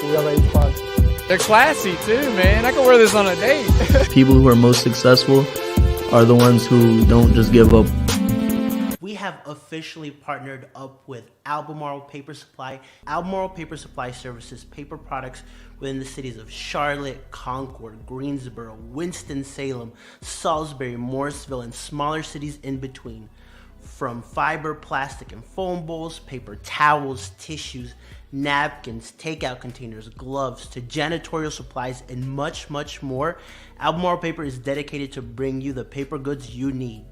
We have a fun. They're classy too, man. I can wear this on a date. People who are most successful are the ones who don't just give up. We have officially partnered up with Albemarle Paper Supply. Albemarle Paper Supply services paper products within the cities of Charlotte, Concord, Greensboro, Winston-Salem, Salisbury, Morrisville, and smaller cities in between. From fiber, plastic, and foam bowls, paper towels, tissues, napkins, takeout containers, gloves, to janitorial supplies, and much, much more, Albemarle Paper is dedicated to bring you the paper goods you need.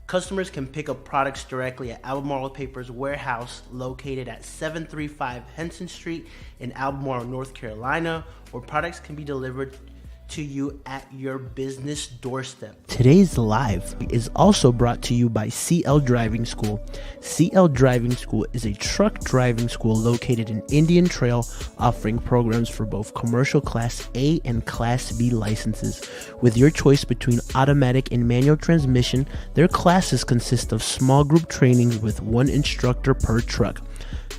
Customers can pick up products directly at Albemarle Paper's warehouse located at 735 Henson Street in Albemarle, North Carolina, or products can be delivered to you at your business doorstep. Today's live is also brought to you by CL Driving School. CL Driving School is a truck driving school located in Indian Trail, offering programs for both commercial Class A and Class B licenses. With your choice between automatic and manual transmission, their classes consist of small group trainings with one instructor per truck.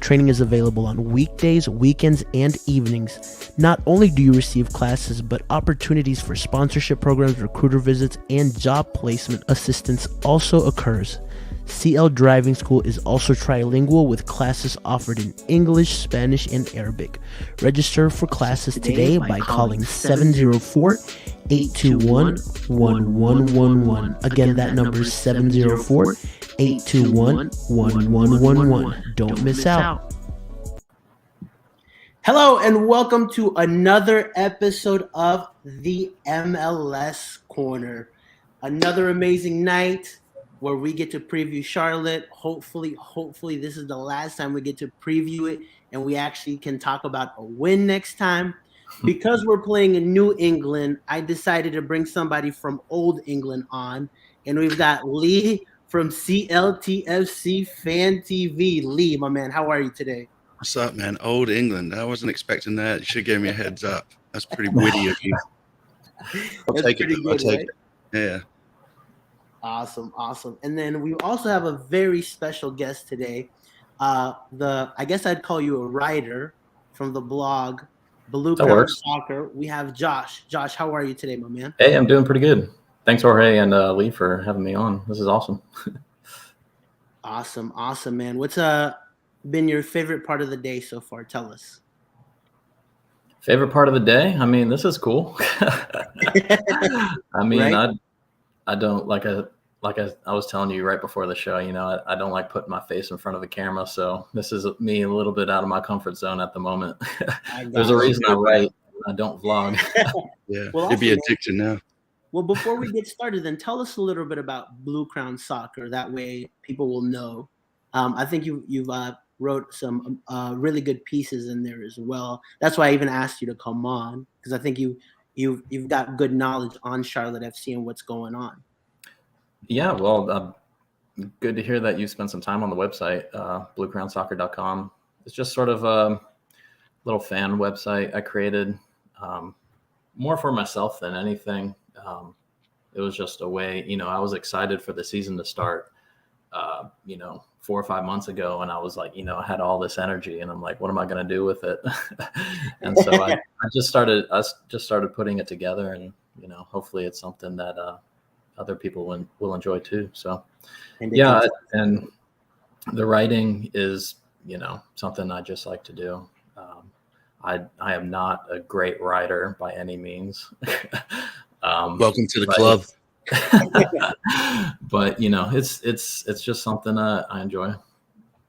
Training is available on weekdays, weekends, and evenings. Not only do you receive classes, but opportunities for sponsorship programs, recruiter visits, and job placement assistance also occurs. CL Driving School is also trilingual with classes offered in English, Spanish, and Arabic. Register for classes today by calling 704-821-1111. Again, that number is 704-821-1111. Don't miss out. Hello and welcome to another episode of the MLS Corner. Another amazing night where we get to preview Charlotte. Hopefully this is the last time we get to preview it and we actually can talk about a win next time. Because we're playing in New England, I decided to bring somebody from Old England on, and we've got Lee from CLTFC Fan TV. Lee, my man, how are you today? What's up, man? Old England. I wasn't expecting that. You should have given me a heads up. That's pretty witty of you. I'll take it. I'll take it. Yeah. Awesome. And then we also have a very special guest today. I guess I'd call you a writer from the blog Blue Crown Soccer. We have Josh. Josh, how are you today, my man? Hey, I'm doing pretty good. Thanks, Jorge and Lee, for having me on. This is awesome. Awesome, man. What's been your favorite part of the day so far? Tell us. Favorite part of the day? I mean, this is cool. I mean, right? I don't like I was telling you right before the show, I don't like putting my face in front of the camera. So this is me a little bit out of my comfort zone at the moment. There's a reason I write. I don't vlog. Yeah, well, it'd be addicted now. Well, before we get started, then tell us a little bit about Blue Crown Soccer. That way people will know. I think you've wrote some really good pieces in there as well. That's why I even asked you to come on, because I think you've got good knowledge on Charlotte FC and what's going on. Yeah, well, good to hear that you spent some time on the website, bluecrownsoccer.com. It's just sort of a little fan website I created, more for myself than anything. It was just a way, I was excited for the season to start, 4 or 5 months ago. And I was like, I had all this energy and I'm like, what am I going to do with it? And so I just started putting it together and, hopefully it's something that, other people will enjoy too. So, yeah. And the writing is, something I just like to do. I am not a great writer by any means. Welcome to the club. But it's just something I enjoy.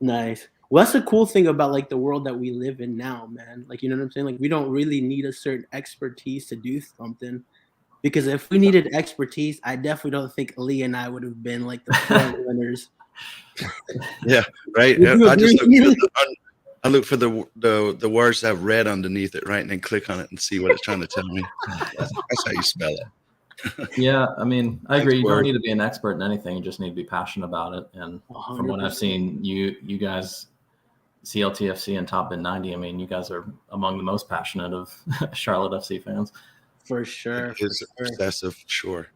Nice. Well, that's the cool thing about like the world that we live in now, man. Like, you know what I'm saying? Like, we don't really need a certain expertise to do something, because if we needed expertise, I definitely don't think Lee and I would have been like the front winners. Yeah, right. I look for the words that have red underneath it, right, and then click on it and see what it's trying to tell me. That's how you spell it. Yeah, I mean, I agree. You don't need to be an expert in anything. You just need to be passionate about it. And 100%. From what I've seen, you guys, CLTFC and Top Bin 90, I mean, you guys are among the most passionate of Charlotte FC fans. For sure. It's obsessive, sure.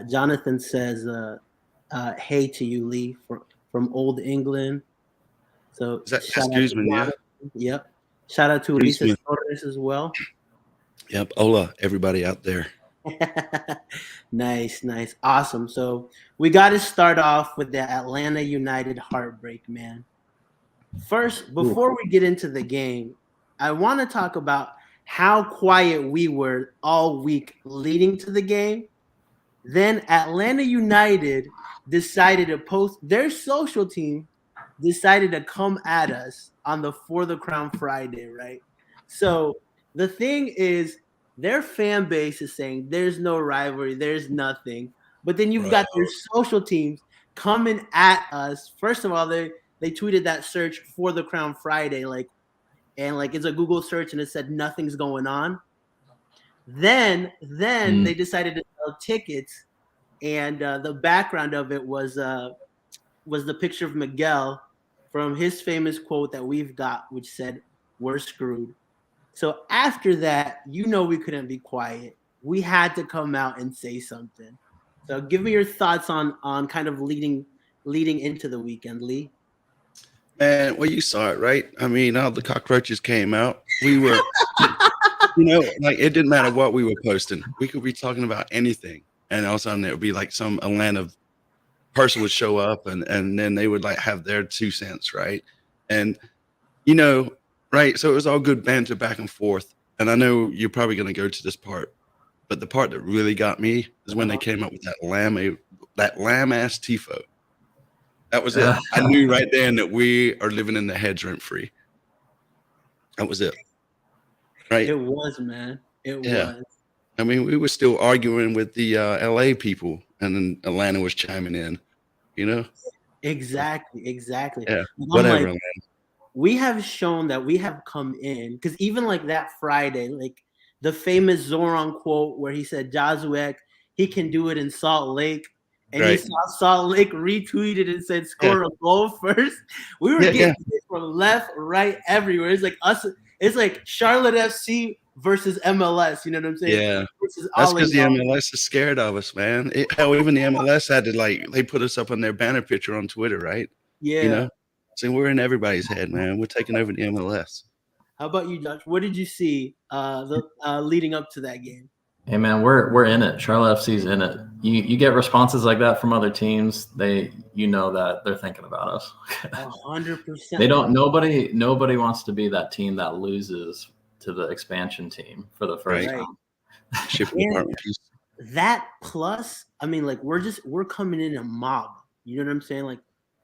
Jonathan says, hey to you, Lee, from Old England. So excuse me, yeah. Yep. Shout out to Pretty Ulises smooth. Torres as well. Yep. Hola, everybody out there. Nice. Awesome. So we got to start off with the Atlanta United heartbreak, man. First, before we get into the game, I want to talk about how quiet we were all week leading to the game. Then Atlanta United decided to post, their social team decided to come at us on the For the Crown Friday, right? So the thing is, their fan base is saying there's no rivalry, there's nothing. But then you've got their social teams coming at us. First of all, they tweeted that search For the Crown Friday, and it's a Google search, and it said nothing's going on. Then they decided to sell tickets, and the background of it was the picture of Miguel from his famous quote that we've got, which said, "We're screwed." So after that, we couldn't be quiet. We had to come out and say something. So give me your thoughts on kind of leading into the weekend, Lee. Man, well, you saw it, right? I mean, all the cockroaches came out. We were, it didn't matter what we were posting. We could be talking about anything, and all of a sudden it would be like some Atlanta person would show up, and then they would have their 2 cents, right? And right? So it was all good banter back and forth. And I know you're probably going to go to this part, but the part that really got me is when they came up with that lamb ass tifo. That was it. I knew right then that we are living in the heads rent free. That was it. Right? It was, man. It was. I mean, we were still arguing with the LA people, and then Atlanta was chiming in, Exactly. Yeah, whatever, man. We have shown that we have come in, because even that Friday, the famous Zoran quote where he said, Josué, he can do it in Salt Lake. And he saw Salt Lake retweeted and said, score a goal first. We were getting it from left, right, everywhere. It's like us. It's like Charlotte FC versus MLS. You know what I'm saying? Yeah. That's because the MLS is scared of us, man. Hell, even the MLS had to they put us up on their banner picture on Twitter, right? Yeah. So we're in everybody's head, man. We're taking over the MLS. How about you, Josh? What did you see leading up to that game? Hey, man, we're in it. Charlotte FC's in it. You get responses like that from other teams, that they're thinking about us. 100%. They don't. Nobody wants to be that team that loses to the expansion team for the first time. That plus, I mean, we're coming in a mob. You know what I'm saying?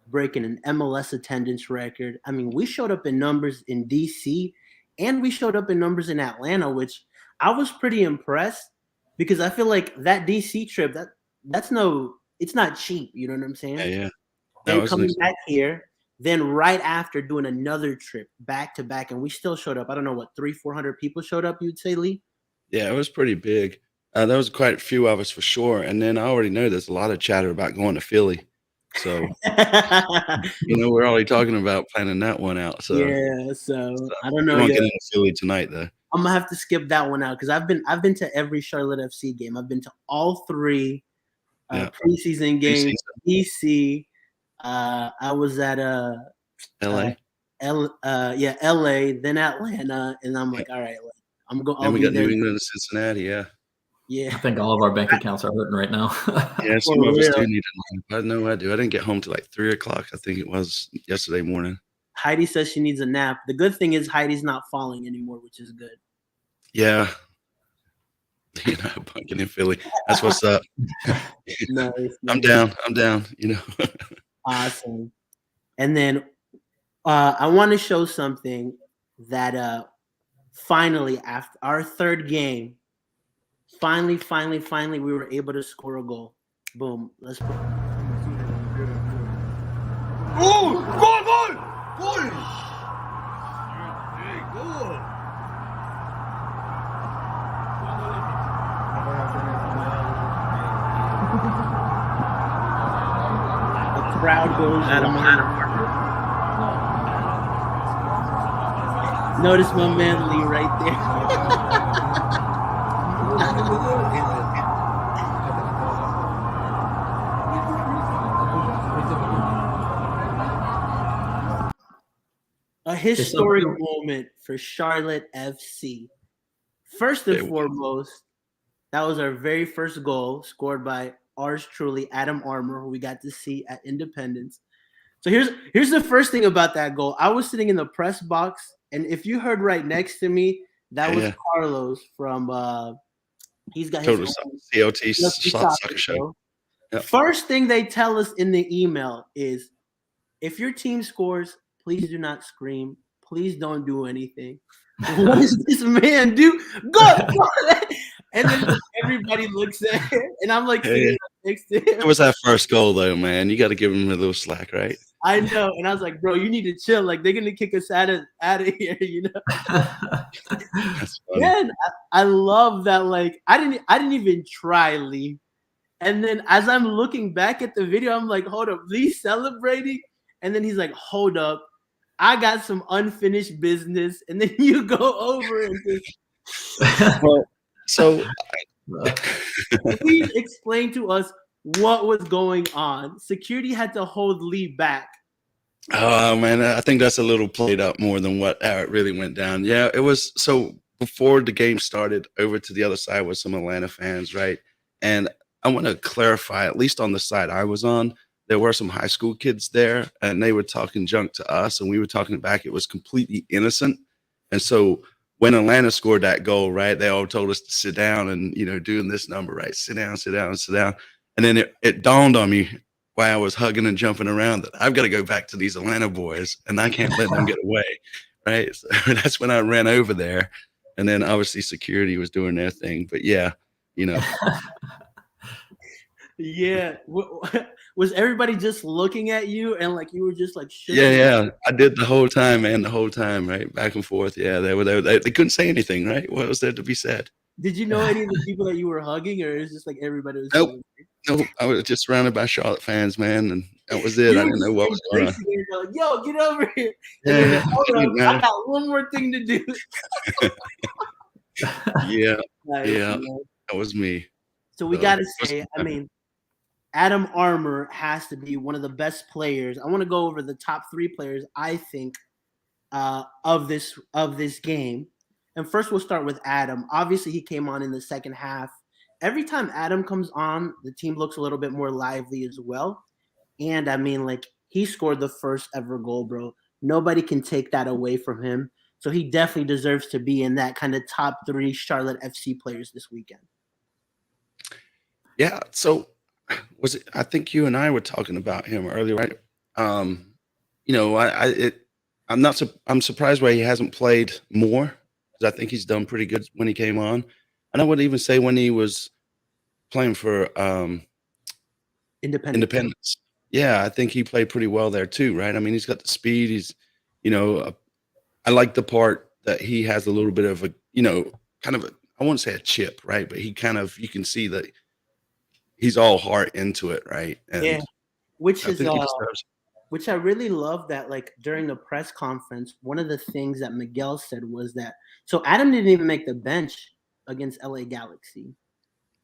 Breaking an MLS attendance record. I mean, we showed up in numbers in DC, and we showed up in numbers in Atlanta, which I was pretty impressed, because I feel like that DC trip, it's not cheap. You know what I'm saying? Yeah. And coming back here, then right after doing another trip back to back, and we still showed up. I don't know what 300-400 people showed up. You'd say, Lee? Yeah, it was pretty big. There was quite a few of us for sure. And then I already know there's a lot of chatter about going to Philly. So, we're already talking about planning that one out. So so I don't know. We're going to get into Philly tonight, though. I'm gonna have to skip that one out, because I've been to every Charlotte FC game. I've been to all 3 preseason games. DC. I was at LA. LA, then Atlanta, and I'm like, all right, I'm going. And we got New England and Cincinnati. I think all of our bank accounts are hurting right now. Yeah, some of us do need to know. I know I do. I didn't get home till 3:00. I think it was yesterday morning. Heidi says she needs a nap. The good thing is Heidi's not falling anymore, which is good. Yeah. Bunking in Philly. That's what's up. Nice. I'm down. Awesome. And then I want to show something that finally, after our 3rd game, finally, we were able to score a goal. Boom. Let's put. Goal! Goal! The crowd goes Adam. Notice my man Lee right there. historic moment for Charlotte FC. First and foremost, that was our very first goal scored by ours truly, Adam Armour, who we got to see at Independence. So here's the first thing about that goal. I was sitting in the press box, and if you heard right next to me, that was Carlos from he's got his COT soccer show. Yep. First thing they tell us in the email is, if your team scores, please do not scream. Please don't do anything. What does this man do? Go! And then everybody looks at him, and I'm like, next to him. It was that first goal, though, man. You got to give him a little slack, right? I know, and I was like, bro, you need to chill. Like, they're gonna kick us out of here, you know. That's funny. Man, I love that. Like, I didn't even try, Lee. And then as I'm looking back at the video, I'm like, hold up, Lee's celebrating, and then he's like, hold up, I got some unfinished business, and then you go over and just. Well, so please explain to us what was going on. Security had to hold Lee back. Oh man, I think that's a little played up more than what it really went down. Yeah, it was. So before the game started, over to the other side was some Atlanta fans, right? And I want to clarify, at least on the side I was on, there were some high school kids there, and they were talking junk to us, and we were talking back. It was completely innocent. And so when Atlanta scored that goal, right, they all told us to sit down and, doing this number, right? Sit down, sit down, sit down. And then it dawned on me while I was hugging and jumping around that I've got to go back to these Atlanta boys, and I can't let them get away, right? So that's when I ran over there. And then obviously security was doing their thing. But yeah. Yeah. Was everybody just looking at you and like you were just like Yeah. I did the whole time, man. The whole time, right? Back and forth. Yeah. They couldn't say anything, right? What was there to be said? Did you know any of the people that you were hugging, or is it just like everybody was? Nope. I was just surrounded by Charlotte fans, man, and that was it. I didn't know what was going on. Like, yo, get over here. Yeah. I got one more thing to do. Yeah. That was me. So we got to say, I mean, Adam Armour has to be one of the best players. I want to go over the top 3 players, I think, of this game. And first we'll start with Adam. Obviously, he came on in the second half. Every time Adam comes on, the team looks a little bit more lively as well. And I mean, like, he scored the first ever goal, bro. Nobody can take that away from him. So he definitely deserves to be in that kind of top 3 Charlotte FC players this weekend. Yeah. So I think you and I were talking about him earlier, right? I'm surprised why he hasn't played more, because I think he's done pretty good when he came on. And I would even say when he was playing for Independence. Yeah, I think he played pretty well there too, right? I mean, he's got the speed. He's, I like the part that he has a little bit of a, kind of I won't say a chip, right? But he kind of, you can see that he's all heart into it, right? And yeah, which I really love that, like, during the press conference, one of the things that Miguel said was that, so Adam didn't even make the bench against LA Galaxy.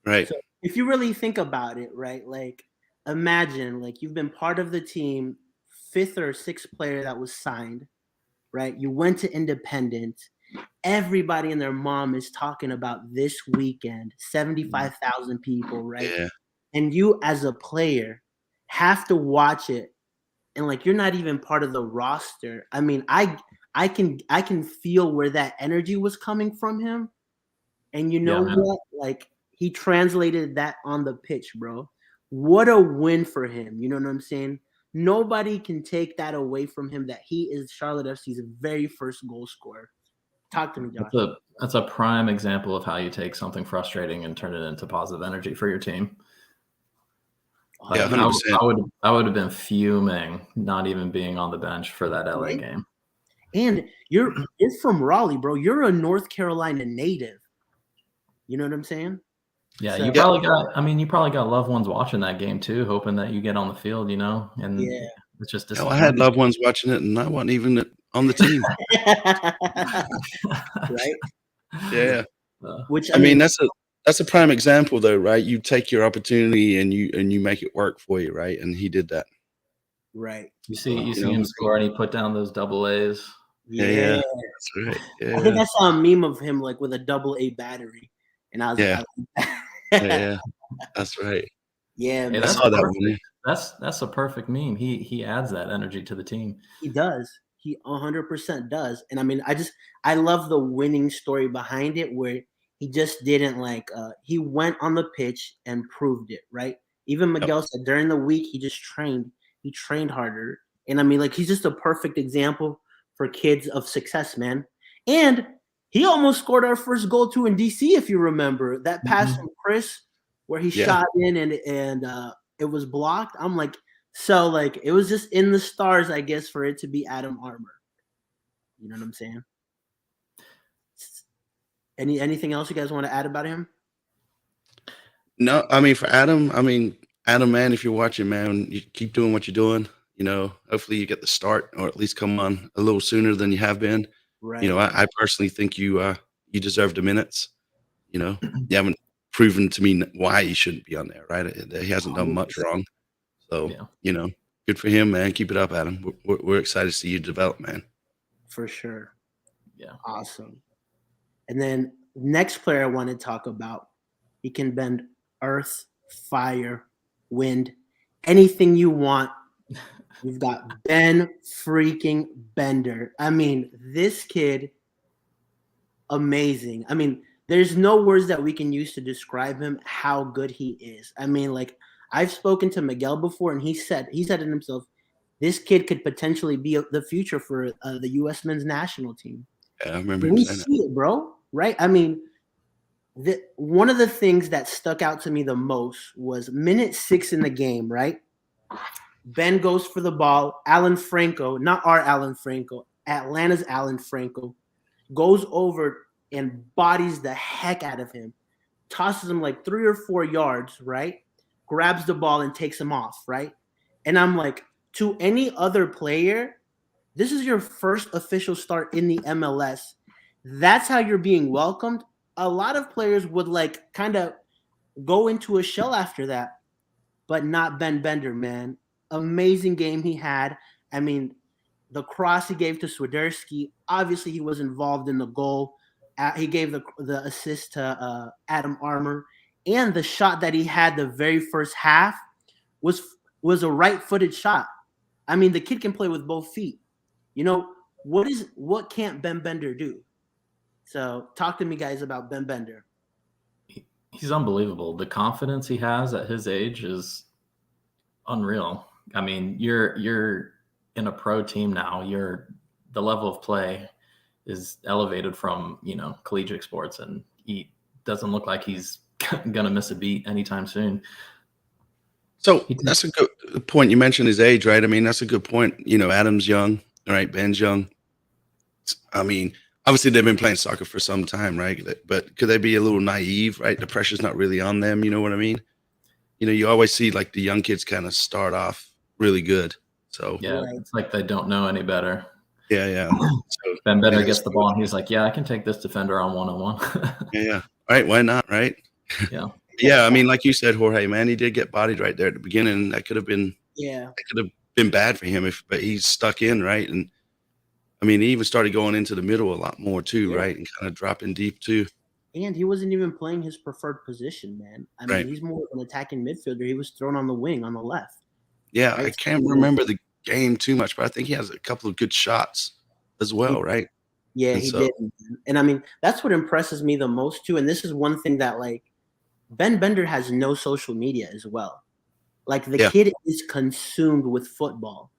Right. So if you really think about it, right, like, imagine, like, you've been part of the team, 5th or 6th player that was signed, right? You went to Independence. Everybody and their mom is talking about this weekend, 75,000 people, right? Yeah. And you as a player have to watch it, and like, you're not even part of the roster. I mean, I can feel where that energy was coming from him. And what? Like, he translated that on the pitch, bro. What a win for him. You know what I'm saying? Nobody can take that away from him, that he is Charlotte FC's very first goal scorer. Talk to me, Josh. That's a prime example of how you take something frustrating and turn it into positive energy for your team. Yeah, 100%. I would have been fuming not even being on the bench for that LA game. And you're from Raleigh, bro. You're a North Carolina native. You know what I'm saying? Yeah, so, you probably got loved ones watching that game too, hoping that you get on the field, and it's just I had loved ones watching it, and I wasn't even on the team. Right? Yeah. Which I mean, that's a prime example, though, right? You take your opportunity and you make it work for you, right? And he did that. Right. You see him score, and he put down those double A's. Yeah. That's right. I think Yeah, I saw a meme of him like with a double A battery, and I was yeah, like, yeah. That's right. yeah, Hey, I man, that's saw that perfect. one. That's a perfect meme. He adds that energy to the team. he does. He 100% does. And I mean, I love the winning story behind it, where he just didn't like he went on the pitch and proved it, right? Even Yep. Miguel said during the week he trained harder. And I mean, like, he's just a perfect example for kids of success, man. And he almost scored our first goal too in DC, if you remember. That pass Mhm. from Chris where he Yeah. shot in and it was blocked. I'm like, so like it was just in the stars, I guess, for it to be Adam Armour. You know what I'm saying? Anything else you guys want to add about him? No, I mean for Adam, Adam, man, if you're watching, man, you keep doing what you're doing. Hopefully you get the start, or at least come on a little sooner than you have been. Right. I personally think you deserve the minutes. You haven't proven to me why he shouldn't be on there, right? He hasn't done much 100%. wrong. So, Yeah. good for him, man. Keep it up, Adam. We're excited to see you develop, man. For sure. Yeah. Awesome. And then next player I want to talk about, he can bend earth, fire, wind, anything you want. We've got Ben freaking Bender. I mean, this kid, amazing. I mean, there's no words that we can use to describe him, how good he is. I mean, like, I've spoken to Miguel before, and he said it himself, this kid could potentially be the future for the U.S. men's national team. Yeah, I remember him We saying that. see it, bro. Right? I mean, one of the things that stuck out to me the most was minute 6 in the game. Right? Ben goes for the ball. Alan Franco, not our Alan Franco, Atlanta's Alan Franco, goes over and bodies the heck out of him, tosses him like 3 or 4 yards, right? Grabs the ball and takes him off, right? And I'm like, to any other player, this is your first official start in the MLS. That's how you're being welcomed. A lot of players would like kind of go into a shell after that, but not Ben Bender, man. Amazing game he had. I mean, the cross he gave to Swiderski, obviously he was involved in the goal. He gave the assist to Adam Armour, and the shot that he had the very first half was was a right-footed shot. I mean, the kid can play with both feet. You know, what can't Ben Bender do? So talk to me, guys, about Ben Bender. He's unbelievable. The confidence he has at his age is unreal. I mean, you're in a pro team now. The level of play is elevated from, collegiate sports, and he doesn't look like he's gonna miss a beat anytime soon. So that's a good point. You mentioned his age, right? I mean, that's a good point. Adam's young, right? Ben's young. I mean, obviously they've been playing soccer for some time, right? But could they be a little naive, right? The pressure's not really on them. You know what I mean? You always see like the young kids kind of start off really good. So Yeah, Right. it's like they don't know any better. yeah. So Ben Bender yeah, gets the ball and he's like, "Yeah, I can take this defender on 1-on-1." yeah. Right? Why not? Right? Yeah. Yeah. I mean, like you said, Jorge, man, he did get bodied right there at the beginning. That could have been Yeah. bad for him but he's stuck in, right? And I mean, he even started going into the middle a lot more too, Yeah. right? And kind of dropping deep too. And he wasn't even playing his preferred position, man. I mean, Right. he's more of an attacking midfielder. He was thrown on the wing on the left. Yeah, I Right? can't remember the game too much, but I think he has a couple of good shots as well, right? Yeah, And he so did. And I mean, that's what impresses me the most too. And this is one thing that like Ben Bender has no social media as well. Like the Yeah. kid is consumed with football.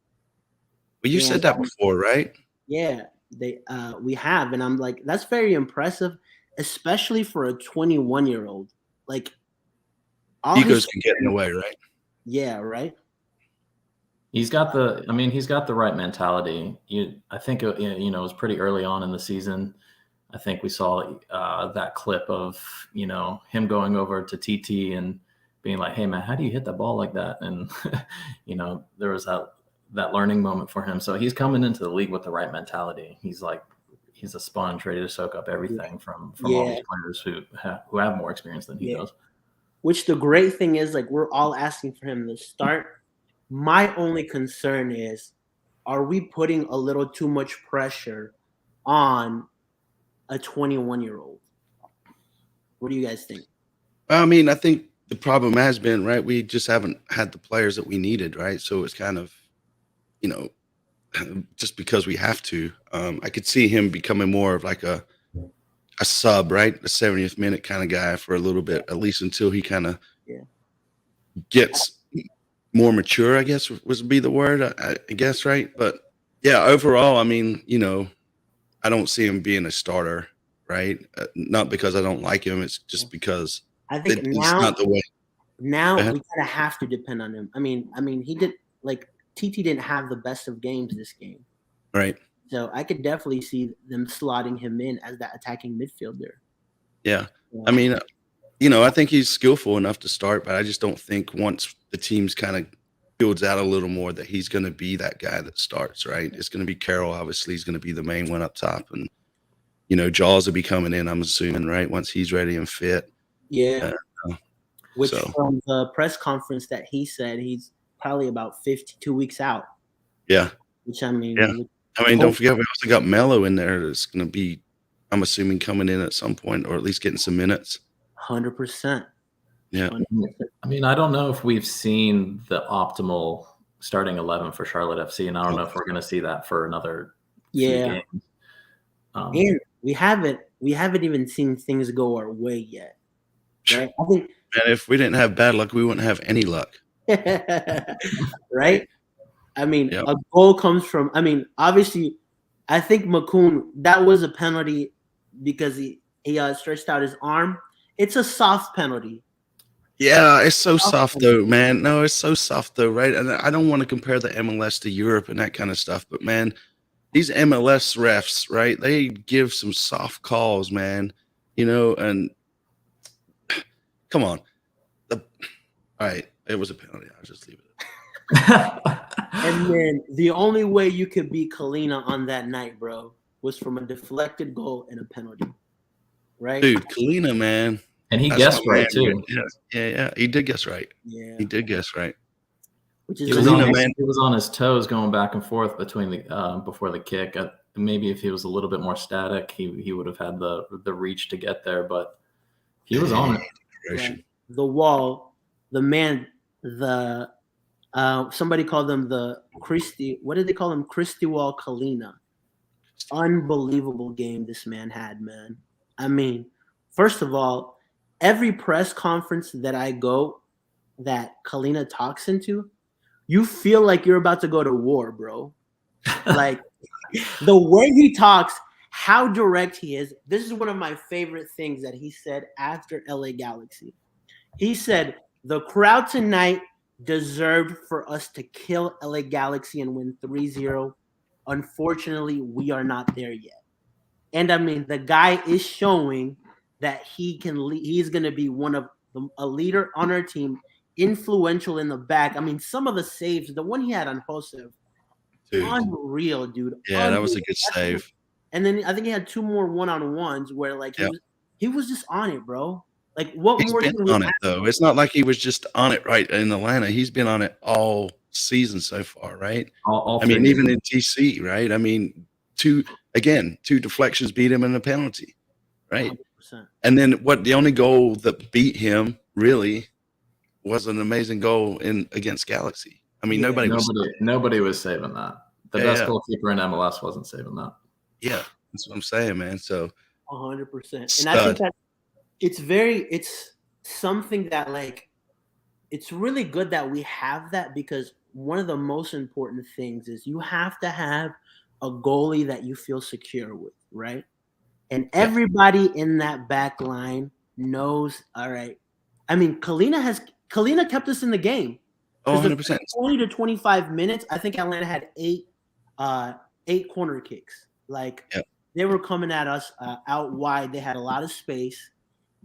Well, you And said that before, right? yeah, we have, and I'm like, that's very impressive, especially for a 21-year-old. Like all Egos his can get in the way, right? yeah, right. He's got the right mentality. I think it was pretty early on in the season. I think we saw that clip of him going over to TT and being like, "Hey man, how do you hit that ball like that?" And there was that learning moment for him. So he's coming into the league with the right mentality. He's a sponge ready to soak up everything from all Yeah. these players who have more experience than he Yeah. does. Which the great thing is, like, we're all asking for him to start. My only concern is, are we putting a little too much pressure on a 21-year-old. What do you guys think? I mean, I think the problem has been, right, we just haven't had the players that we needed, right? So it's kind of, you know, just because we have to. I could see him becoming more of like a sub, right? A 70th minute kind of guy for a little bit, at least until he kind of Yeah. gets more mature, I guess would be the word, I guess, right? But yeah, overall, I mean, you know, I don't see him being a starter, right? Not because I don't like him. It's just because I think it's not the way. now Go ahead. we kind of have to depend on him. I mean, he did like TT didn't have the best of games this game, Right. so I could definitely see them slotting him in as that attacking midfielder. Yeah. Yeah. I mean, you know, I think he's skillful enough to start, but I just don't think once the team's kind of builds out a little more that he's going to be that guy that starts, right? It's going to be Carroll, obviously. He's going to be the main one up top. And, you know, Jaws will be coming in, I'm assuming, right? Once he's ready and fit. Yeah. Which so. From the press conference that he said he's probably about 52 weeks out. Yeah. Which I mean, yeah. I mean, don't forget, we also got Mello in there that's going to be, I'm assuming, coming in at some point or at least getting some minutes. 100%. Yeah. 100%. I mean, I don't know if we've seen the optimal starting 11 for Charlotte FC, and I don't know if we're going to see that for another few games. And we haven't even seen things go our way yet. Right? I think and if we didn't have bad luck, we wouldn't have any luck. Right? I mean, a goal comes from, I mean, obviously, I think Makoun, that was a penalty because he stretched out his arm. It's a soft penalty. Yeah, it's so soft though, man. No, it's so soft though, right? And I don't want to compare the MLS to Europe and that kind of stuff, but man, these MLS refs, right? They give some soft calls, man. You know, and come on. All right, it was a penalty. I'll just leave it. And then the only way you could beat Kalina on that night, bro, was from a deflected goal and a penalty. Right? Dude, Kalina, man. And he guessed right too. Yeah. He did guess right. Yeah. He did guess right. Which is he was on his toes going back and forth between the before the kick. Maybe if he was a little bit more static, he would have had the reach to get there, but he was on it. Right. The wall, the man, the somebody called them the Christy. What did they call him? Christy Wall Kalina. Unbelievable game this man had, man. I mean, first of all, every press conference that I go that Kalina talks into, you feel like you're about to go to war, bro. Like the way he talks, how direct he is. This is one of my favorite things that he said after LA Galaxy. He said, the crowd tonight deserved for us to kill LA Galaxy and win 3-0. Unfortunately, we are not there yet. And I mean, the guy is showing that he's going to be a leader on our team, influential in the back. I mean, some of the saves, the one he had on Josef, unreal, dude. Yeah, unreal. That was a good save. And then I think he had 2 more one-on-ones where like he was just on it, bro. Like what He's more been on it though? It's not like he was just on it right in Atlanta. He's been on it all season so far, right? All I mean, even in TC, right? I mean, 2 deflections beat him in a penalty, right? 100%. And then the only goal that beat him really was an amazing goal against Galaxy. I mean, nobody was saving that. The best goalkeeper in MLS wasn't saving that. Yeah, that's what I'm saying, man. So 100%. And I think that it's something that like it's really good that we have that, because one of the most important things is you have to have a goalie that you feel secure with, right? And everybody in that back line knows, all right. I mean, Kalina kept us in the game. Oh, 100%. 20 to 25 minutes, I think Atlanta had 8 corner kicks. Like they were coming at us out wide. They had a lot of space,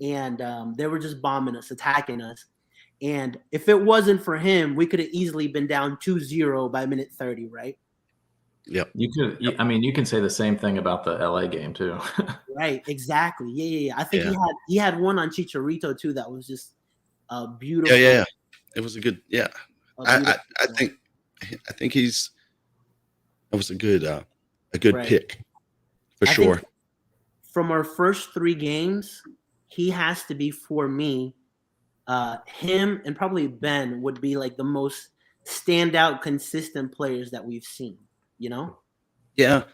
and they were just bombing us, attacking us. And if it wasn't for him, we could have easily been down 2-0 by minute 30, right? Yep. You could. I mean, you can say the same thing about the LA game too. Right. Exactly. Yeah. I think he had one on Chicharito too that was just beautiful. Yeah. It was a good. Yeah. I think that was a good pick for I think sure. from our first 3 games, he has to be, for me, him and probably Ben would be like the most standout, consistent players that we've seen. You know? Yeah.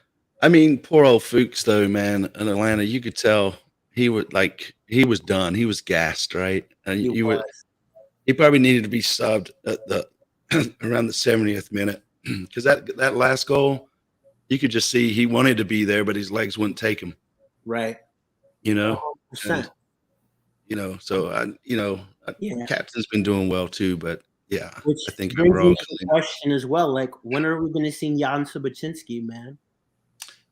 I mean, poor old Fuchs though, man, in Atlanta, you could tell he was done. He was gassed, right? And He you would was. he probably needed to be subbed at the around the 70th minute because that last goal, you could just see he wanted to be there, but his legs wouldn't take him. Right. You know, 100%. and so Yeah. Captain's been doing well too, but yeah, Which I think brings overall, me to the question as well. Like, when are we going to see Jan Subocinski, man?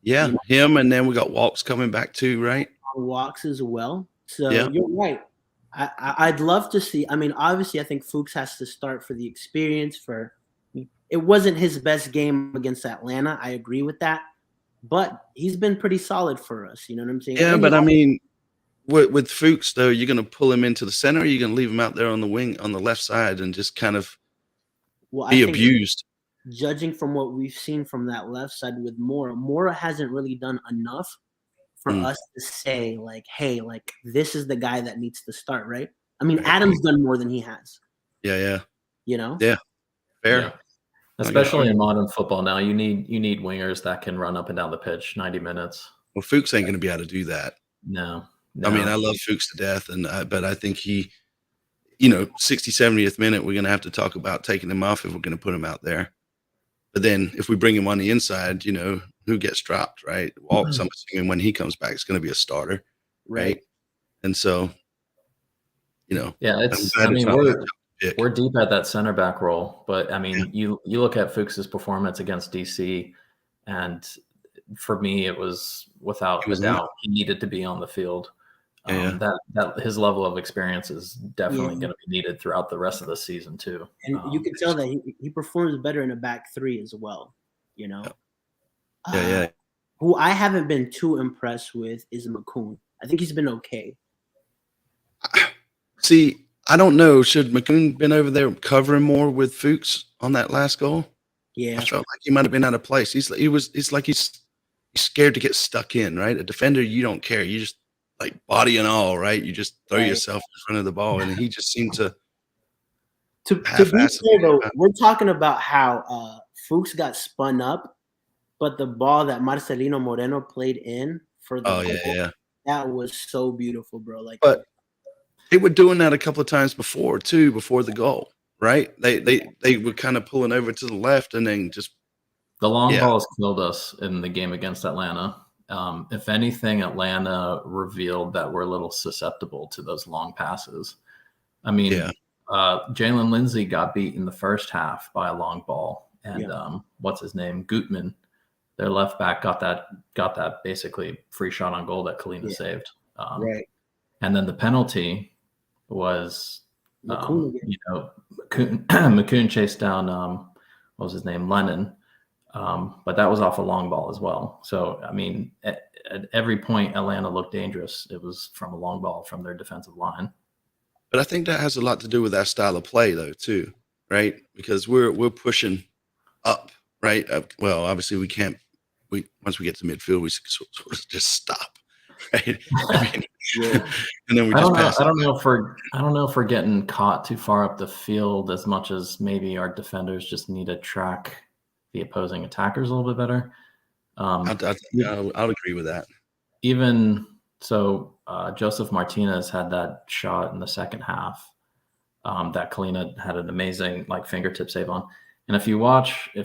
yeah, You know, him, and then we got Walks coming back too, right? on walks as well. So Yeah, you're right. I'd love to see. I mean, obviously, I think Fuchs has to start for the experience. It wasn't his best game against Atlanta. I agree with that, but he's been pretty solid for us. You know what I'm saying? yeah, And but I mean, with Fuchs though, you're going to pull him into the center, or you're going to leave him out there on the wing on the left side and just kind of well, I be think abused. judging from what we've seen from that left side with Mora hasn't really done enough for Mm, us to say like, hey, like this is the guy that needs to start, right? I mean, right. Adam's done more than he has, Yeah, you know? yeah, fair. Yeah. I got Especially in modern football now, you need wingers that can run up and down the pitch 90 minutes. Well, Fuchs ain't going to be able to do that. No, I mean, no. I love Fuchs to death, but I think he, 60, 70th minute, we're going to have to talk about taking him off if we're going to put him out there. But then if we bring him on the inside, who gets dropped, right? Walks, I'm assuming when he comes back, it's going to be a starter, right? And so, Yeah, I'm it's. glad I it's mean, not my job to pick. we're deep at that center back role, but I mean, you look at Fuchs's performance against DC, and for me, it was without He a was in it. doubt he needed to be on the field. Yeah. That his level of experience is definitely Yeah. going to be needed throughout the rest of the season too. And you can tell that he performs better in a back three as well, you know? Yeah. Who I haven't been too impressed with is McCoon. I think he's been okay. See, I don't know. Should McCoon been over there covering more with Fuchs on that last goal? Yeah. I felt like he might have been out of place. It's like he's scared to get stuck in, right? A defender, you don't care. You just like body and all, right? You just throw yourself in front of the ball, and he just seemed to To be half-ass fair, though, it. we're talking about how Fuchs got spun up, but the ball that Marcelino Moreno played in for the Oh goal, yeah. that was so beautiful, bro. Like, But they were doing that a couple of times before too, before the goal, right? They were kind of pulling over to the left and then just The long ball has killed us in the game against Atlanta. If anything, Atlanta revealed that we're a little susceptible to those long passes. I mean, Jalen Lindsey got beat in the first half by a long ball, and what's his name, Gutman, their left back, got that basically free shot on goal that Kalina saved. And then the penalty was, McCoon chased down what was his name, Lennon. But that was off a long ball as well. So, I mean, at every point Atlanta looked dangerous. It was from a long ball from their defensive line. But I think that has a lot to do with our style of play, though, too, right? Because we're pushing up, right? Well, obviously we can't. Once we get to midfield, we sort of just stop, right? And then we just pass. I don't know if we're getting caught too far up the field as much as maybe our defenders just need to track the opposing attackers a little bit better. I'll agree with that. Even so, Joseph Martinez had that shot in the second half that Kalina had an amazing fingertip save on. And if you watch that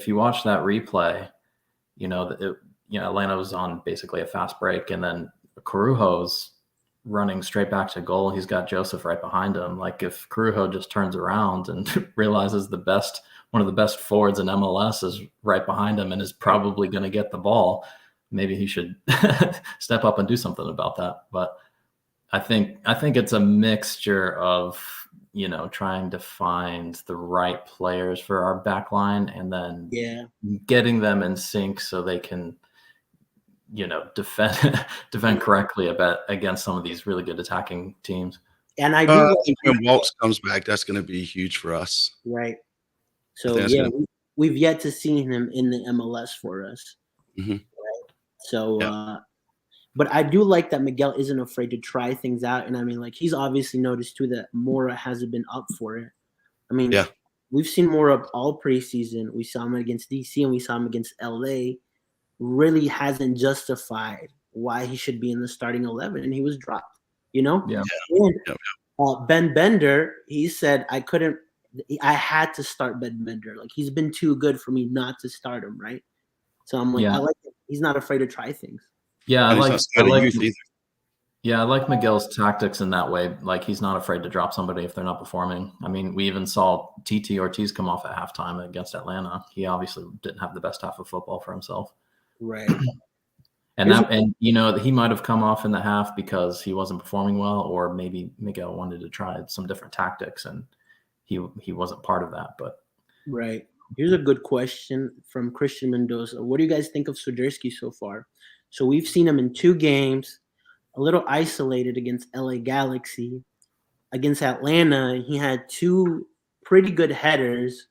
replay, Atlanta was on basically a fast break, and then Corujo's running straight back to goal. He's got Joseph right behind him. Like, if Corujo just turns around and realizes one of the best forwards in MLS is right behind him and is probably going to get the ball, maybe he should step up and do something about that. But I think it's a mixture of, trying to find the right players for our back line and then getting them in sync so they can, defend correctly against some of these really good attacking teams. And I think when Walks comes back, that's going to be huge for us. Right. So we've yet to see him in the MLS for us. Mm-hmm. Right? So But I do like that Miguel isn't afraid to try things out. And I mean, like, he's obviously noticed too that Mora hasn't been up for it. I mean, Yeah. we've seen Mora all preseason. We saw him against DC and we saw him against LA. Really hasn't justified why he should be in the starting 11, and he was dropped, Yeah. And, Yeah. Ben Bender, he said, I had to start Ben Bender. Like, he's been too good for me not to start him, right? So I'm like, Yeah. I like it. He's not afraid to try things. Yeah, And he's not scared of youth either. Yeah, I like Miguel's tactics in that way. Like, he's not afraid to drop somebody if they're not performing. I mean, we even saw TT Ortiz come off at halftime against Atlanta. He obviously didn't have the best half of football for himself. Right. And he might have come off in the half because he wasn't performing well, or maybe Miguel wanted to try some different tactics and he wasn't part of that. But Right. Here's a good question from Christian Mendoza. What do you guys think of Soderski so far? So we've seen him in 2 games, a little isolated against LA Galaxy. Against Atlanta, he had 2 pretty good headers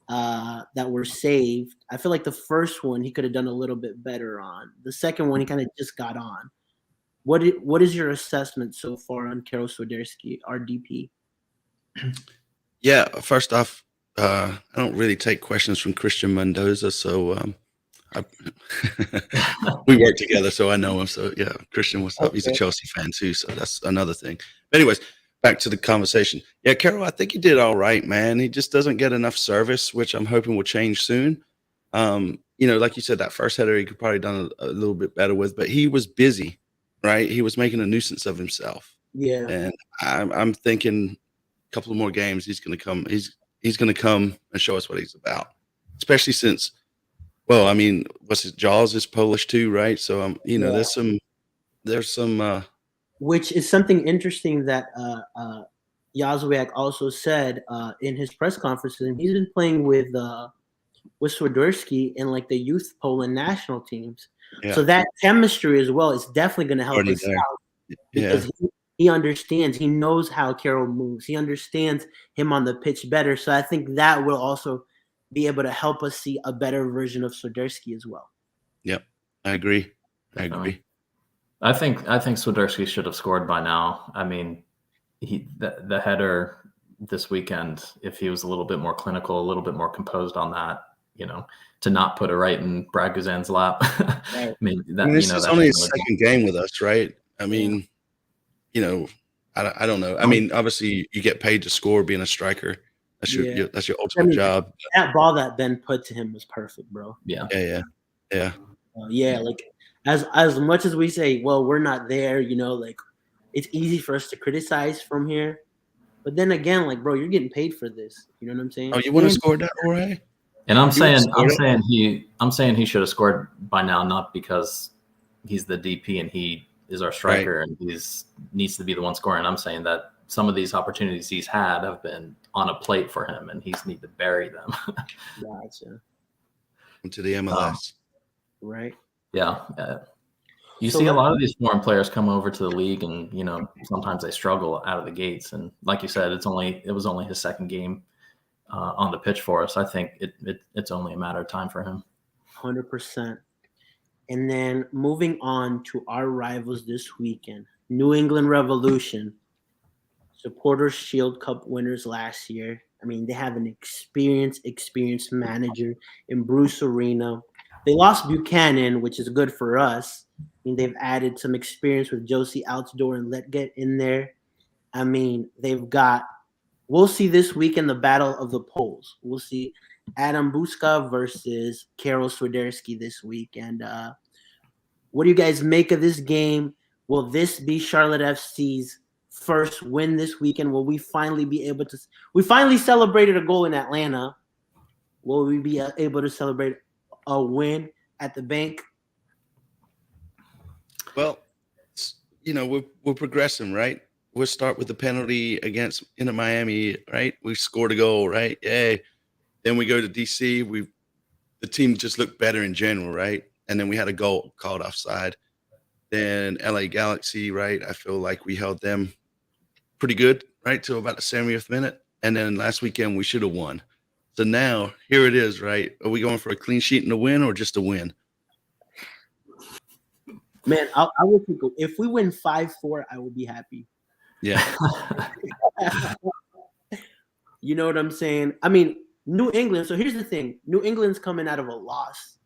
that were saved. I feel like the first one he could have done a little bit better on. The second one he kind of just got on. What is your assessment so far on Karol Swiderski, RDP? Yeah, first off, I don't really take questions from Christian Mendoza, so we work together, so I know him. So yeah, Christian, what's up? He's a Chelsea fan too, so that's another thing. But anyways, back to the conversation. Yeah, Karol, I think he did all right, man. He just doesn't get enough service, which I'm hoping will change soon. Like you said, that first header he could probably done a little bit better with, but he was busy, right? He was making a nuisance of himself. Yeah. And I'm thinking a couple of more games, he's going to come. He's going to come and show us what he's about, especially since, well, I mean, Jaws is Polish too, right? So, there's some. Which is something interesting that Yazwiak also said in his press conferences. And he's been playing with Swiderski in like the youth Poland national teams. Yeah. So that chemistry as well is definitely going to help us out because he understands, he knows how Karol moves. He understands him on the pitch better. So I think that will also be able to help us see a better version of Swiderski as well. Yep, I agree. I think Swiderski should have scored by now. I mean, the header this weekend, if he was a little bit more clinical, a little bit more composed on that, to not put it right in Brad Guzan's lap. Right. I mean, this is only his second game with us, right? I mean, I don't know. I mean, obviously you get paid to score being a striker. That's your ultimate job. That ball that Ben put to him was perfect, bro. Yeah. Like as much as we say, well, we're not there, like it's easy for us to criticize from here. But then again, like, bro, you're getting paid for this. You know what I'm saying? Oh, you want to score that, Jorge? And I'm saying he should have scored by now, not because he's the DP and he is our striker and needs to be the one scoring. I'm saying that some of these opportunities he's had have been on a plate for him and he's need to bury them. Gotcha. Into the MLS. Right. Yeah. You see a lot of these foreign players come over to the league and, sometimes they struggle out of the gates. And like you said, it was only his second game on the pitch for us. I think it's only a matter of time for him. 100%. And then moving on to our rivals this weekend, New England Revolution, Supporters Shield Cup winners last year. I mean, they have an experienced manager in Bruce Arena. They lost Buchanan, which is good for us. I mean, they've added some experience with Josie Altidore and Letget in there. I mean, we'll see this weekend the battle of the poles. We'll see Adam Buska versus Karol Swiderski this week. And what do you guys make of this game? Will this be Charlotte FC's first win this weekend? Will we finally be able to – we finally celebrated a goal in Atlanta. Will we be able to celebrate a win at the bank? Well, we're progressing, right? We'll start with the penalty against Inter Miami, right? We scored a goal, right? Yay. Then we go to DC. The team just looked better in general, right? And then we had a goal called offside. Then LA Galaxy, right? I feel like we held them pretty good, right, till about the 70th minute. And then last weekend we should have won. So now here it is, right? Are we going for a clean sheet and a win or just a win? Man, I will take if we win 5-4, I will be happy. Yeah. You know what I'm saying? I mean, New England. So here's the thing: New England's coming out of a loss,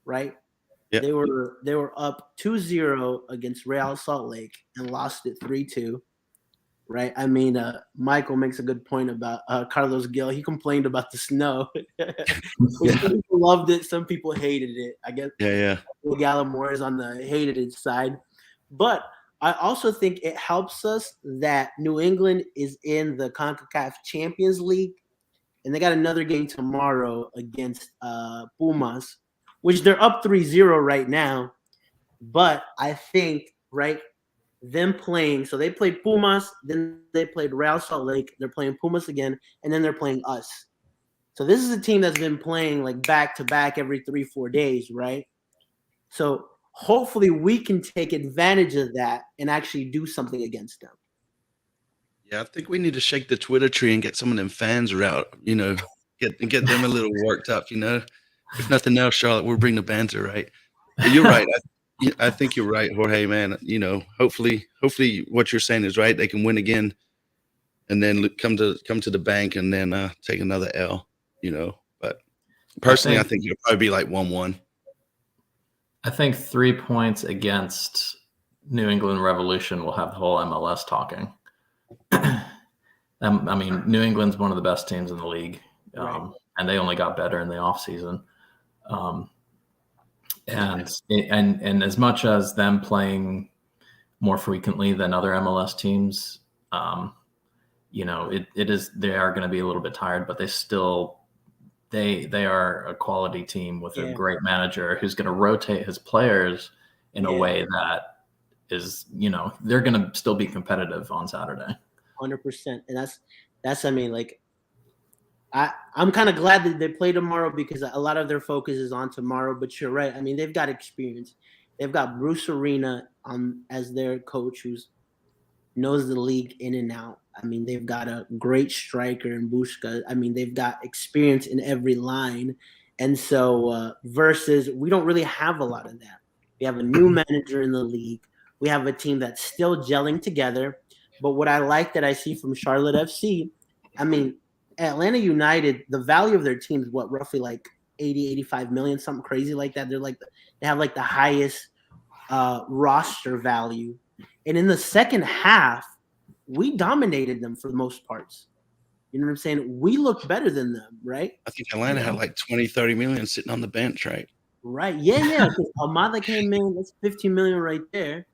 right? Yep. They were up 2-0 against Real Salt Lake and lost it 3-2. Right? I mean, Michael makes a good point about Carlos Gil. He complained about the snow. Some people loved it, some people hated it. I guess Yeah. Gallimore is on the hated it side. But I also think it helps us that New England is in the CONCACAF Champions League, and they got another game tomorrow against Pumas, which they're up 3-0 right now. But I think, right, them playing, so they played Pumas, then they played Real Salt Lake, they're playing Pumas again, and then they're playing us. So this is a team that's been playing like back to back every 3-4 days, right? So hopefully we can take advantage of that and actually do something against them. Yeah, I think we need to shake the Twitter tree and get some of them fans out, get them a little worked up, If nothing else, Charlotte, we'll bring the banter, right? But you're right. I think you're right, Jorge, man. Hopefully what you're saying is right. They can win again and then come to the bank and then take another L, But personally, I think it'll probably be like 1-1. I think 3 points against New England Revolution will have the whole MLS talking. I mean, New England's one of the best teams in the league, and they only got better in the offseason. And as much as them playing more frequently than other MLS teams, they are going to be a little bit tired, but they are a quality team with a great manager who's going to rotate his players in a way that is, they're going to still be competitive on Saturday. 100%. And that's I mean, like, I'm kind of glad that they play tomorrow because a lot of their focus is on tomorrow. But you're right. I mean, they've got experience. They've got Bruce Arena as their coach who knows the league in and out. I mean, they've got a great striker in Busca. I mean, they've got experience in every line. And so versus we don't really have a lot of that. We have a new manager in the league. We have a team that's still gelling together. But what I like that I see from Charlotte FC, I mean, Atlanta United, the value of their team is roughly like 80, 85 million, something crazy like that. They have like the highest roster value. And in the second half, we dominated them for the most parts. You know what I'm saying? We looked better than them, right? I think Atlanta had like 20, 30 million sitting on the bench, right? Right. Yeah. Because Almada came in, that's 15 million right there.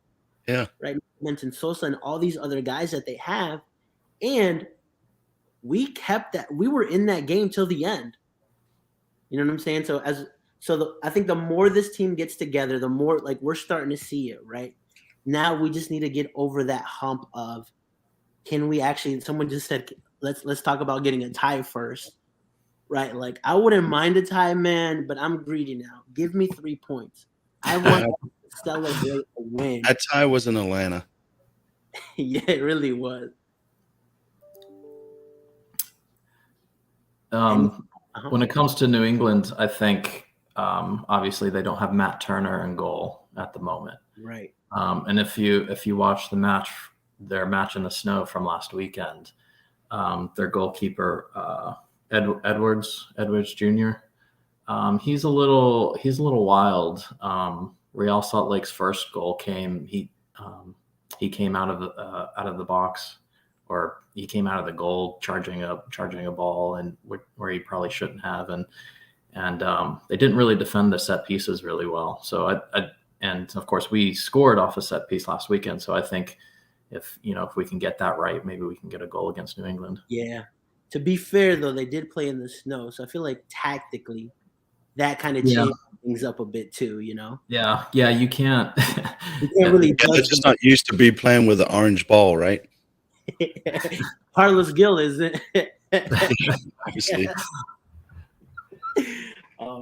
Yeah. Right. Mentioned Sosa and all these other guys that they have. And we kept that. We were in that game till the end. You know what I'm saying? I think the more this team gets together, the more like we're starting to see it, right? Now we just need to get over that hump of can we actually, someone just said, let's talk about getting a tie first, right? Like I wouldn't mind a tie, man, but I'm greedy now. Give me 3 points. I want to celebrate a win. That tie was in Atlanta. Yeah, it really was. When it comes to New England, I think obviously they don't have Matt Turner in goal at the moment. Right. And if you watch their match in the snow from last weekend, their goalkeeper Edwards Jr. He's a little wild. Real Salt Lake's first goal came out of the box, or he came out of the goal charging a ball and where he probably shouldn't have, and they didn't really defend the set pieces really well. So and of course we scored off a set piece last weekend. So I think if we can get that right, maybe we can get a goal against New England. Yeah. To be fair though, they did play in the snow, so I feel like tactically that kind of changed things up a bit too. Yeah. You can't. You can't really. They're just not used to be playing with the orange ball, right? Carlos Gil isn't. Obviously.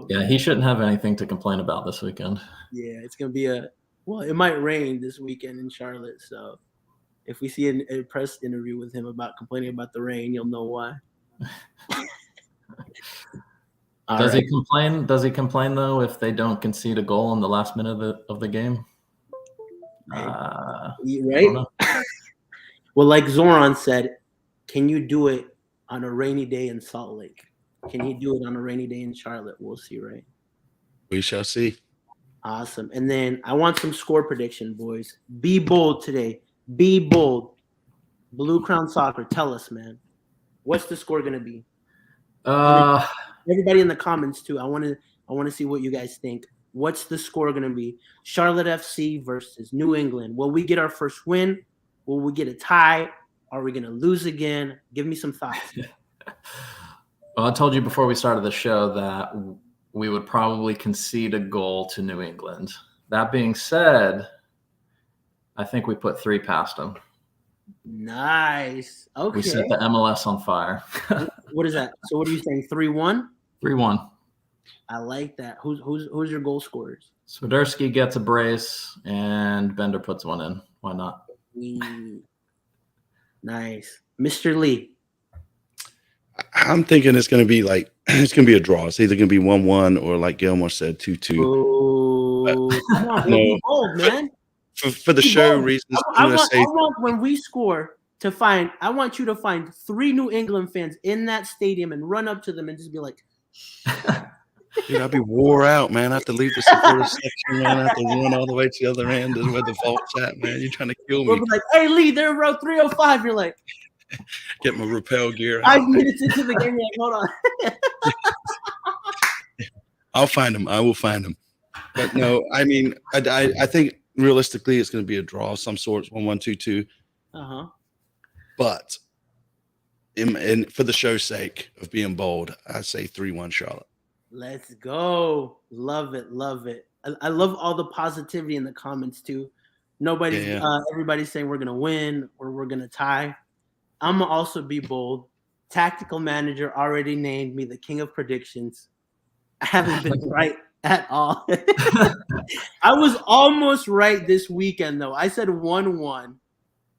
Yeah, he shouldn't have anything to complain about this weekend. Yeah, it's gonna be it might rain this weekend in Charlotte, so if we see a press interview with him about complaining about the rain, you'll know why. Does he complain? Does he complain though if they don't concede a goal in the last minute of the game? I Right? don't know. Well, like Zoran said, can you do it on a rainy day in Salt Lake? Can he do it on a rainy day in Charlotte? We'll see, right? We shall see. Awesome. And then I want some score prediction, boys. Be bold today. Be bold. Blue Crown Soccer, tell us, man. What's the score gonna be? Everybody in the comments too. I want to see what you guys think. What's the score gonna be? Charlotte FC versus New England. Will we get our first win? Will we get a tie? Are we gonna lose again? Give me some thoughts. Well, I told you before we started the show that we would probably concede a goal to New England. That being said, I think we put 3 past them. Nice. Okay. We set the MLS on fire. What is that? So what are you saying? 3-1? 3-1. I like that. Who's your goal scorers? Swiderski gets a brace and Bender puts one in. Why not? Nice. Mr. Lee. I'm thinking it's going to be a draw. It's either going to be 1-1 or, like Gilmore said, 2-2. Oh, come on, be bold, man. For the show reasons, I want when we score I want you to find 3 New England fans in that stadium and run up to them and just be like, dude, I'd be wore out, man. I have to leave the supporter section, man. I have to run all the way to the other end is where the vault's at, man. You're trying to kill me. We'll be like, hey, Lee, they're in row 305. You're like, get my rappel gear out. 5 minutes into the game, you're like, hold on. I'll find them. I will find them. But no, I mean, I think realistically it's going to be a draw of some sorts, 1-1, 2-2. Uh-huh. But in for the show's sake of being bold, I say 3-1 Charlotte. Let's go. Love it. Love it. I love all the positivity in the comments too. Everybody's saying we're going to win or we're going to tie. I'm going to also be bold. Tactical manager already named me the king of predictions. I haven't been right at all. I was almost right this weekend, though. I said 1-1.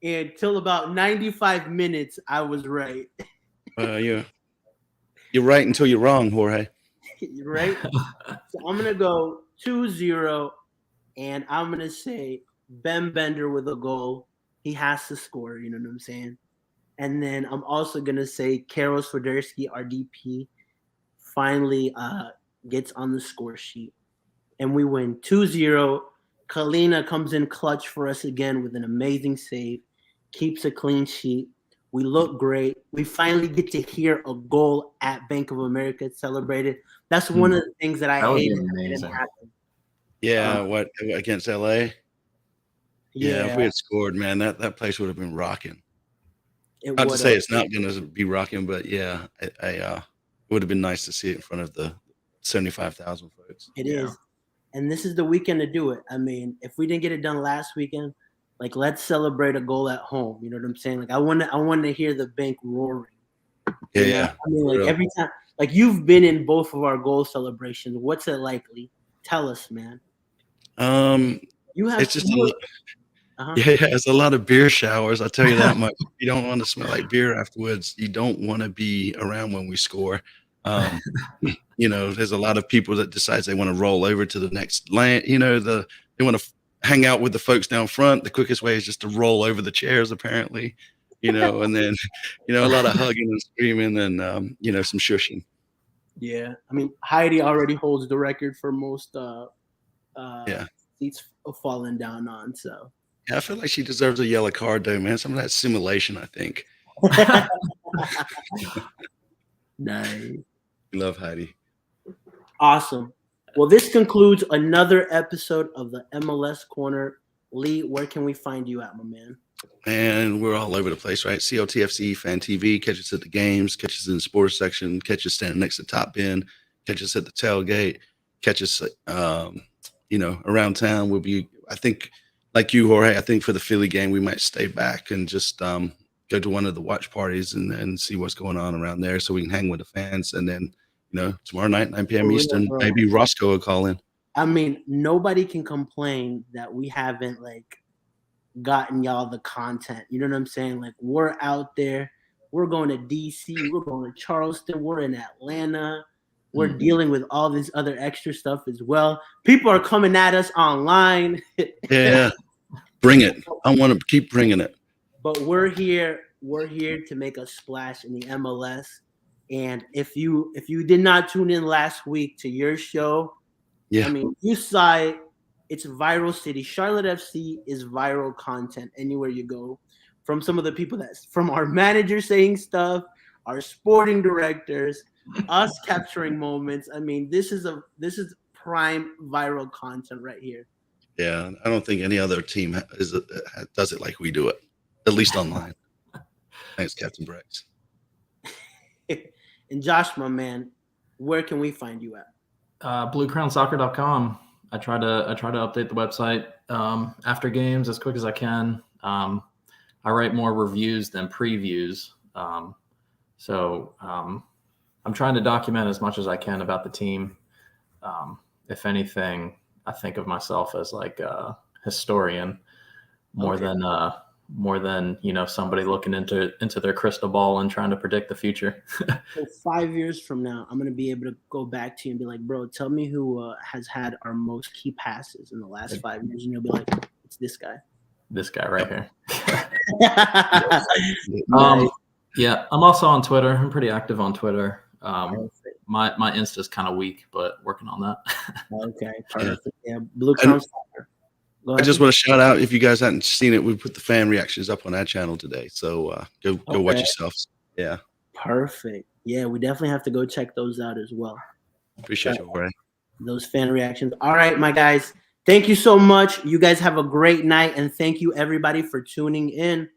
Until about 95 minutes, I was right. You're right until you're wrong, Jorge. Right? So I'm going to go 2-0, and I'm going to say Ben Bender with a goal. He has to score, you know what I'm saying? And then I'm also going to say Karol Swiderski, our DP, finally gets on the score sheet. And we win 2-0. Kalina comes in clutch for us again with an amazing save. Keeps a clean sheet. We look great. We finally get to hear a goal at Bank of America celebrated. That's one of the things that I hated that didn't happen. Yeah, what against LA? Yeah, if we had scored, man, that place would have been rocking. Not to say it's not going to be rocking, but yeah, it would have been nice to see it in front of the 75,000 folks. It is. And this is the weekend to do it. I mean, if we didn't get it done last weekend, like, let's celebrate a goal at home. You know what I'm saying? Like, I want to hear the bank roaring. Yeah. I mean, like, every time, like, you've been in both of our goal celebrations. What's it like, Lee? Tell us, man. It's just it's a lot of beer showers. I'll tell you that much. You don't want to smell like beer afterwards. You don't want to be around when we score. There's a lot of people that decides they want to roll over to the next lane. They want to hang out with the folks down front. The quickest way is just to roll over the chairs, apparently, and then, a lot of hugging and screaming and, some shushing. Yeah. I mean, Heidi already holds the record for most seats falling down on. So yeah, I feel like she deserves a yellow card though, man. Some of that simulation, I think. Nice. Love Heidi. Awesome. Well, this concludes another episode of the MLS Corner. Lee, where can we find you at, my man? And we're all over the place, right? CLTFC, Fan TV, catch us at the games, catch us in the sports section, catch us standing next to Top Bin, catch us at the tailgate, catch us, around town. We'll be, I think, like you, Jorge, I think for the Philly game, we might stay back and just go to one of the watch parties and see what's going on around there so we can hang with the fans. And then, tomorrow night, 9 p.m. Eastern, maybe Roscoe will call in. I mean, nobody can complain that we haven't, gotten y'all the content. You know what I'm saying? Like, we're out there. We're going to D.C. We're going to Charleston. We're in Atlanta. We're dealing with all this other extra stuff as well. People are coming at us online. Yeah. Bring it. I want to keep bringing it. But we're here to make a splash in the MLS. And if you did not tune in last week to your show, Yeah. I mean, you saw it. It's viral city. Charlotte FC is viral content anywhere you go. From some of the people from our manager saying stuff, our sporting directors, us capturing moments. I mean, this is prime viral content right here. Yeah, I don't think any other team does it like we do it, at least online. Thanks, Captain Brex. And Josh, my man, where can we find you at? BlueCrownSoccer.com. I try to update the website after games as quick as I can. I write more reviews than previews, so I'm trying to document as much as I can about the team. If anything, I think of myself as like a historian more than somebody looking into their crystal ball and trying to predict the future. So 5 years from now, I'm gonna be able to go back to you and be like, bro, tell me who has had our most key passes in the last 5 years, and you'll be like, it's this guy. This guy right here. Nice. Yeah, I'm also on Twitter. I'm pretty active on Twitter. My Insta's kind of weak, but working on that. Okay, perfect. Yeah, Blue Crown Soccer. I just want to shout out, if you guys hadn't seen it, we put the fan reactions up on our channel today. So go watch yourselves. Yeah. Perfect. Yeah, we definitely have to go check those out as well. Appreciate you, Jorge. Those fan reactions. All right, my guys. Thank you so much. You guys have a great night, and thank you everybody for tuning in.